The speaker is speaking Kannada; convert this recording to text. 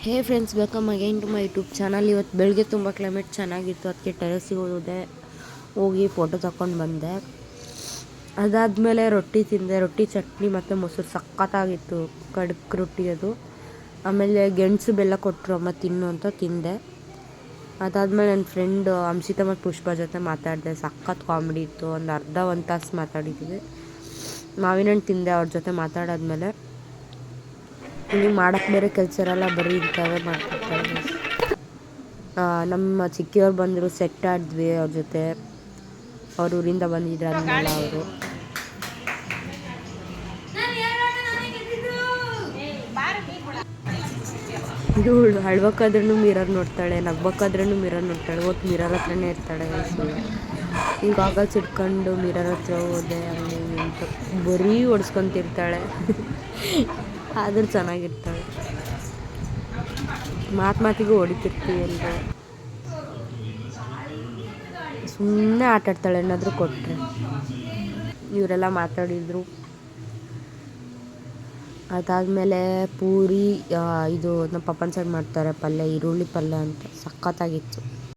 Hey friends, welcome again to my YouTube channel. ಇವತ್ತು ಬೆಳಗ್ಗೆ ತುಂಬ ಕ್ಲೈಮೇಟ್ ಚೆನ್ನಾಗಿತ್ತು, ಅದಕ್ಕೆ ಟೆರೆಸ್ಸಿಗೆ ಹೋಗಿ ಫೋಟೋ ತಗೊಂಡು ಬಂದೆ. ಅದಾದಮೇಲೆ ರೊಟ್ಟಿ ತಿಂದೆ. ರೊಟ್ಟಿ, ಚಟ್ನಿ ಮತ್ತು ಮೊಸರು ಸಖತ್ತಾಗಿತ್ತು. ಖಡಕ್ ರೊಟ್ಟಿ ಅದು. ಆಮೇಲೆ ಗೆಣಸು ಬೆಲ್ಲ ಕೊಟ್ಟರು ಅಮ್ಮ ತಿನ್ನು ಅಂತ ತಿಂದೆ. ಅದಾದಮೇಲೆ ನನ್ನ ಫ್ರೆಂಡ್ ಅಂಶಿತಾ ಮತ್ತು ಪುಷ್ಪ ಜೊತೆ ಮಾತಾಡಿದೆ. ಸಖತ್ ಕಾಮಿಡಿ ಇತ್ತು. ಒಂದು ತಾಸು ಮಾತಾಡಿದ್ವಿ. ಮಾವಿನ ಹಣ್ಣು ತಿಂದೆ ಅವ್ರ ಜೊತೆ ಮಾತಾಡಾದ್ಮೇಲೆ. ಇಲ್ಲಿ ಮಾಡೋಕ್ಕೆ ಬೇರೆ ಕೆಲಸ ಇರಲ್ಲ, ಬರೀ ಇಂಥವೇ ಮಾಡ್ತಿರ್ತಾರೆ. ನಮ್ಮ ಚಿಕ್ಕಿಯವ್ರು ಬಂದರು, ಸೆಟ್ ಆಡಿದ್ವಿ ಅವ್ರ ಜೊತೆ. ಅವ್ರ ಊರಿಂದ ಬಂದಿದ್ರು ಅಂದಮೇಲೆ ಅವರು. ಇವಳು ಅಳ್ಬೇಕಾದ್ರೂ ಮಿರರ್ ನೋಡ್ತಾಳೆ, ನಗ್ಬೇಕಾದ್ರೂ ಮಿರರ್ ನೋಡ್ತಾಳೆ. ಒಟ್ಟು ಮಿರರ್ ಹತ್ರನೇ ಇರ್ತಾಳೆ. ಈಗ ಗಾಗಲ್ಸ್ ಇಟ್ಕೊಂಡು ಮಿರರ್ ಹತ್ರ ಹೋದೆ ಅಲ್ಲಿ ಅಂತ ಬರೀ ಹೊಡ್ಸ್ಕೊತಿರ್ತಾಳೆ. ಆದರೂ ಚೆನ್ನಾಗಿರ್ತಾಳೆ. ಮಾತಿಗೂ ಹೊಡಿತಿರ್ತೀವಿ ಎಲ್ಲರೂ. ಸುಮ್ಮನೆ ಆಟಾಡ್ತಾಳೆ ಏನಾದರೂ ಕೊಟ್ಟರೆ. ಇವರೆಲ್ಲ ಮಾತಾಡಿದರು. ಅದಾದಮೇಲೆ ಪೂರಿ, ಇದು ನಮ್ಮ ಪಪ್ಪನ ಸೈಡ್ ಮಾಡ್ತಾರೆ ಪಲ್ಯ, ಈರುಳ್ಳಿ ಪಲ್ಯ ಅಂತ ಸಖತ್ತಾಗಿತ್ತು.